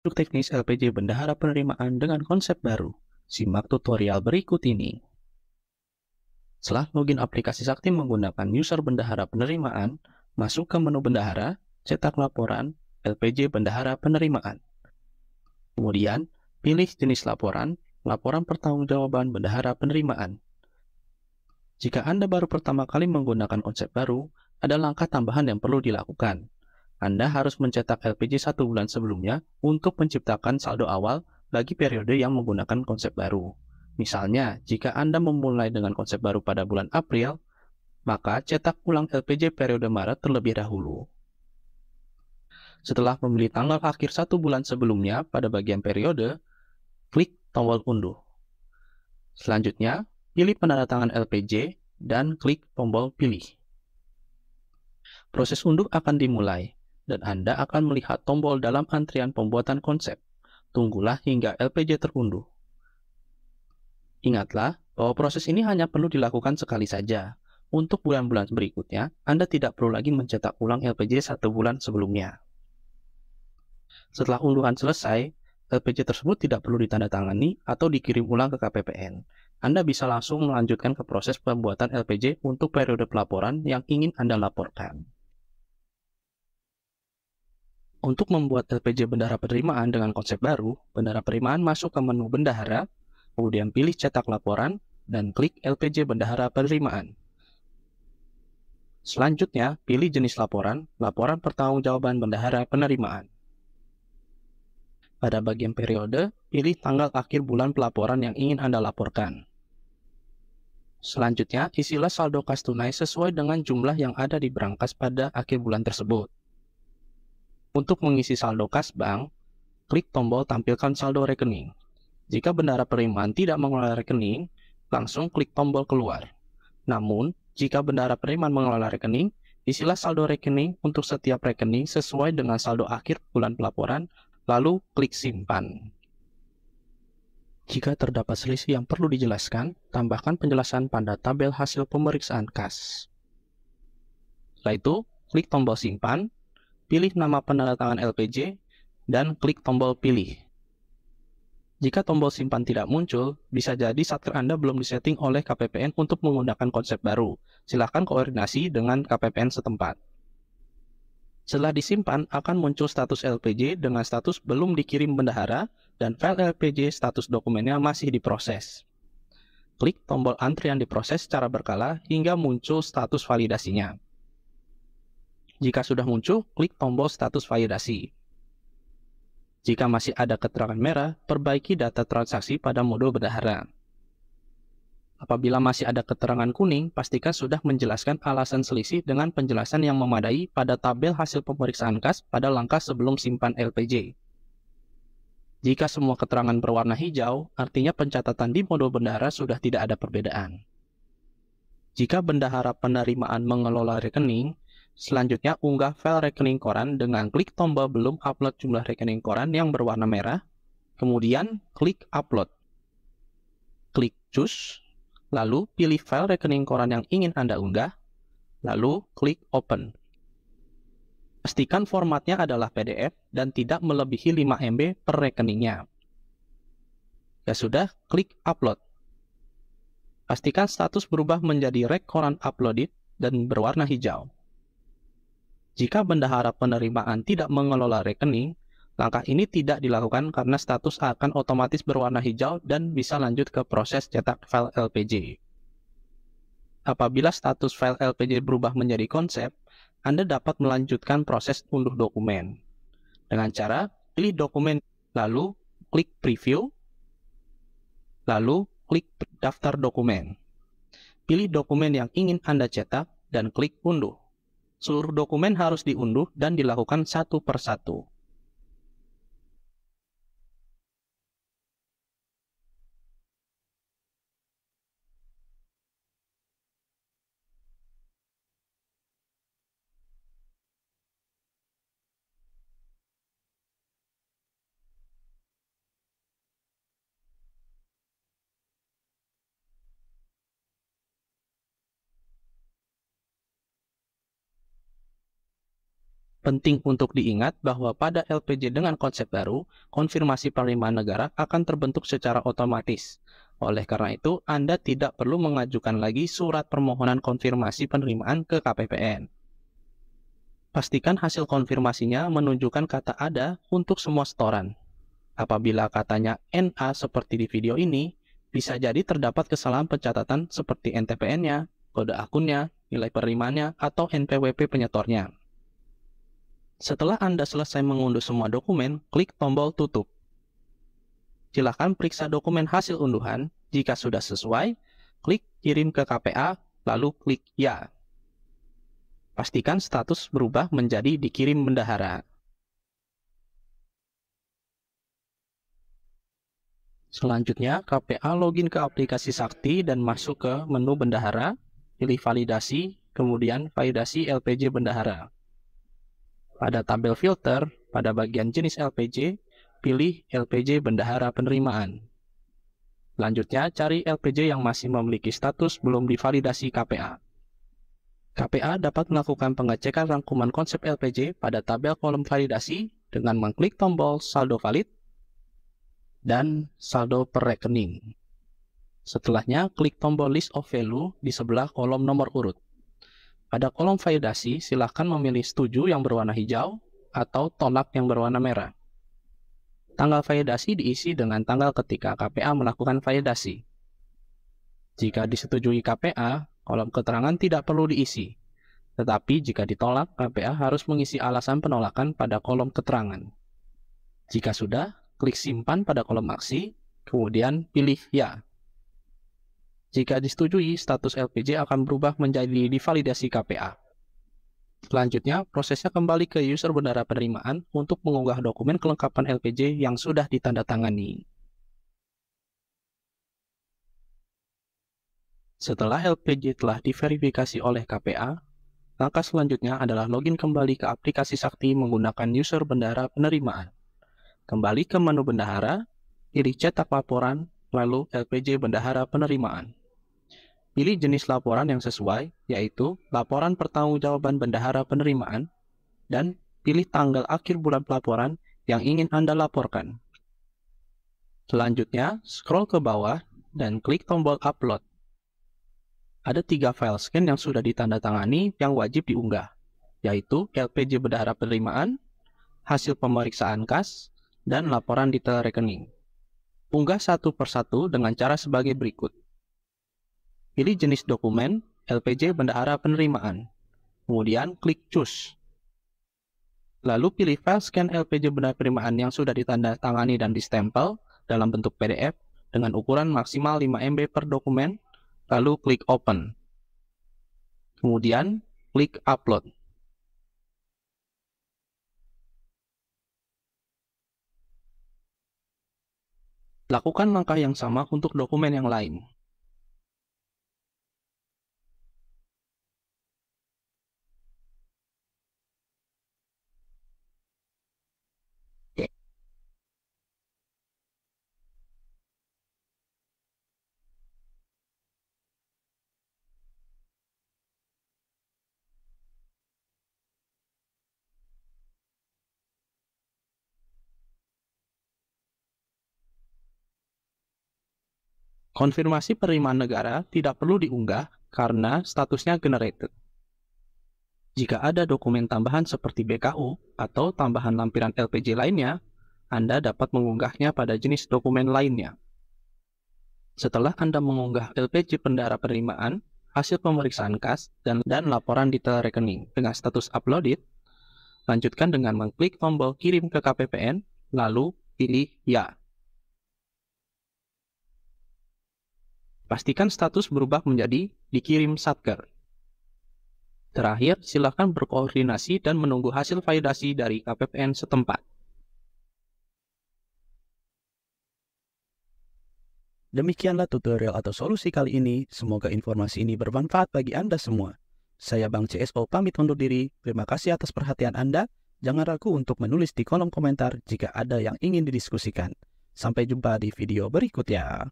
Untuk teknis LPG bendahara penerimaan dengan konsep baru, simak tutorial berikut ini. Setelah login aplikasi Sakti menggunakan user bendahara penerimaan, masuk ke menu bendahara, cetak laporan, LPG bendahara penerimaan. Kemudian, pilih jenis laporan, laporan pertanggungjawaban bendahara penerimaan. Jika Anda baru pertama kali menggunakan konsep baru, ada langkah tambahan yang perlu dilakukan. Anda harus mencetak LPG 1 bulan sebelumnya untuk menciptakan saldo awal bagi periode yang menggunakan konsep baru. Misalnya, jika Anda memulai dengan konsep baru pada bulan April, maka cetak ulang LPG periode Maret terlebih dahulu. Setelah memilih tanggal akhir 1 bulan sebelumnya pada bagian periode, klik tombol unduh. Selanjutnya, pilih penandatangan LPG dan klik tombol pilih. Proses unduh akan dimulai, dan Anda akan melihat tombol dalam antrian pembuatan konsep. Tunggulah hingga LPG terunduh. Ingatlah bahwa proses ini hanya perlu dilakukan sekali saja. Untuk bulan-bulan berikutnya, Anda tidak perlu lagi mencetak ulang LPG 1 bulan sebelumnya. Setelah unduhan selesai, LPG tersebut tidak perlu ditandatangani atau dikirim ulang ke KPPN. Anda bisa langsung melanjutkan ke proses pembuatan LPG untuk periode pelaporan yang ingin Anda laporkan. Untuk membuat LPG bendahara penerimaan dengan konsep baru, bendahara penerimaan masuk ke menu bendahara, kemudian pilih cetak laporan, dan klik LPG bendahara penerimaan. Selanjutnya, pilih jenis laporan, laporan pertanggungjawaban bendahara penerimaan. Pada bagian periode, pilih tanggal akhir bulan pelaporan yang ingin Anda laporkan. Selanjutnya, isilah saldo kas tunai sesuai dengan jumlah yang ada di berangkas pada akhir bulan tersebut. Untuk mengisi saldo kas bank, klik tombol tampilkan saldo rekening. Jika bendahara penerimaan tidak mengelola rekening, langsung klik tombol keluar. Namun, jika bendahara penerimaan mengelola rekening, isilah saldo rekening untuk setiap rekening sesuai dengan saldo akhir bulan pelaporan, lalu klik simpan. Jika terdapat selisih yang perlu dijelaskan, tambahkan penjelasan pada tabel hasil pemeriksaan kas. Setelah itu, klik tombol simpan, pilih nama penandatangan LPG, dan klik tombol pilih. Jika tombol simpan tidak muncul, bisa jadi satker Anda belum disetting oleh KPPN untuk menggunakan konsep baru. Silakan koordinasi dengan KPPN setempat. Setelah disimpan, akan muncul status LPG dengan status belum dikirim bendahara dan file LPG status dokumennya masih diproses. Klik tombol antrian diproses secara berkala hingga muncul status validasinya. Jika sudah muncul, klik tombol status validasi. Jika masih ada keterangan merah, perbaiki data transaksi pada mode bendahara. Apabila masih ada keterangan kuning, pastikan sudah menjelaskan alasan selisih dengan penjelasan yang memadai pada tabel hasil pemeriksaan kas pada langkah sebelum simpan LPG. Jika semua keterangan berwarna hijau, artinya pencatatan di mode bendahara sudah tidak ada perbedaan. Jika bendahara penerimaan mengelola rekening, selanjutnya unggah file rekening koran dengan klik tombol belum upload jumlah rekening koran yang berwarna merah, kemudian klik upload. Klik choose, lalu pilih file rekening koran yang ingin Anda unggah, lalu klik open. Pastikan formatnya adalah PDF dan tidak melebihi 5 MB per rekeningnya. Ya sudah, klik upload. Pastikan status berubah menjadi rek koran uploaded dan berwarna hijau. Jika bendahara penerimaan tidak mengelola rekening, langkah ini tidak dilakukan karena status akan otomatis berwarna hijau dan bisa lanjut ke proses cetak file LPG. Apabila status file LPG berubah menjadi konsep, Anda dapat melanjutkan proses unduh dokumen. Dengan cara, pilih dokumen, lalu klik preview, lalu klik daftar dokumen. Pilih dokumen yang ingin Anda cetak dan klik unduh. Seluruh dokumen harus diunduh dan dilakukan satu per satu. Penting untuk diingat bahwa pada LPG dengan konsep baru, konfirmasi penerimaan negara akan terbentuk secara otomatis. Oleh karena itu, Anda tidak perlu mengajukan lagi surat permohonan konfirmasi penerimaan ke KPPN. Pastikan hasil konfirmasinya menunjukkan kata ada untuk semua setoran. Apabila katanya NA seperti di video ini, bisa jadi terdapat kesalahan pencatatan seperti NTPN-nya, kode akunnya, nilai penerimaannya, atau NPWP penyetornya. Setelah Anda selesai mengunduh semua dokumen, klik tombol tutup. Silakan periksa dokumen hasil unduhan. Jika sudah sesuai, klik kirim ke KPA, lalu klik ya. Pastikan status berubah menjadi dikirim bendahara. Selanjutnya, KPA login ke aplikasi Sakti dan masuk ke menu bendahara, pilih validasi, kemudian validasi LPG bendahara. Pada tabel filter, pada bagian jenis LPG, pilih LPG bendahara penerimaan. Selanjutnya, cari LPG yang masih memiliki status belum divalidasi KPA. KPA dapat melakukan pengecekan rangkuman konsep LPG pada tabel kolom validasi dengan mengklik tombol saldo valid dan saldo per rekening. Setelahnya, klik tombol list of value di sebelah kolom nomor urut. Pada kolom validasi, silakan memilih setuju yang berwarna hijau atau tolak yang berwarna merah. Tanggal validasi diisi dengan tanggal ketika KPA melakukan validasi. Jika disetujui KPA, kolom keterangan tidak perlu diisi. Tetapi jika ditolak, KPA harus mengisi alasan penolakan pada kolom keterangan. Jika sudah, klik simpan pada kolom aksi, kemudian pilih ya. Jika disetujui, status LPG akan berubah menjadi divalidasi KPA. Selanjutnya, prosesnya kembali ke user bendahara penerimaan untuk mengunggah dokumen kelengkapan LPG yang sudah ditandatangani. Setelah LPG telah diverifikasi oleh KPA, langkah selanjutnya adalah login kembali ke aplikasi Sakti menggunakan user bendahara penerimaan. Kembali ke menu bendahara, pilih cetak laporan, lalu LPG bendahara penerimaan. Pilih jenis laporan yang sesuai, yaitu laporan pertanggungjawaban bendahara penerimaan, dan pilih tanggal akhir bulan pelaporan yang ingin Anda laporkan. Selanjutnya, scroll ke bawah dan klik tombol upload. Ada 3 file scan yang sudah ditandatangani yang wajib diunggah, yaitu LPG bendahara penerimaan, hasil pemeriksaan kas, dan laporan detail rekening. Unggah satu persatu dengan cara sebagai berikut. Pilih jenis dokumen, LPG bendahara penerimaan. Kemudian klik Choose. Lalu pilih file scan LPG bendahara penerimaan yang sudah ditandatangani dan distempel dalam bentuk PDF dengan ukuran maksimal 5 MB per dokumen, lalu klik Open. Kemudian klik Upload. Lakukan langkah yang sama untuk dokumen yang lain. Konfirmasi penerimaan negara tidak perlu diunggah karena statusnya generated. Jika ada dokumen tambahan seperti BKU atau tambahan lampiran LPG lainnya, Anda dapat mengunggahnya pada jenis dokumen lainnya. Setelah Anda mengunggah LPG bendahara penerimaan, hasil pemeriksaan kas, dan laporan detail rekening dengan status uploaded, lanjutkan dengan mengklik tombol kirim ke KPPN, lalu pilih ya. Pastikan status berubah menjadi dikirim Satker. Terakhir, silakan berkoordinasi dan menunggu hasil validasi dari KPPN setempat. Demikianlah tutorial atau solusi kali ini. Semoga informasi ini bermanfaat bagi Anda semua. Saya Bang CSO pamit undur diri. Terima kasih atas perhatian Anda. Jangan ragu untuk menulis di kolom komentar jika ada yang ingin didiskusikan. Sampai jumpa di video berikutnya.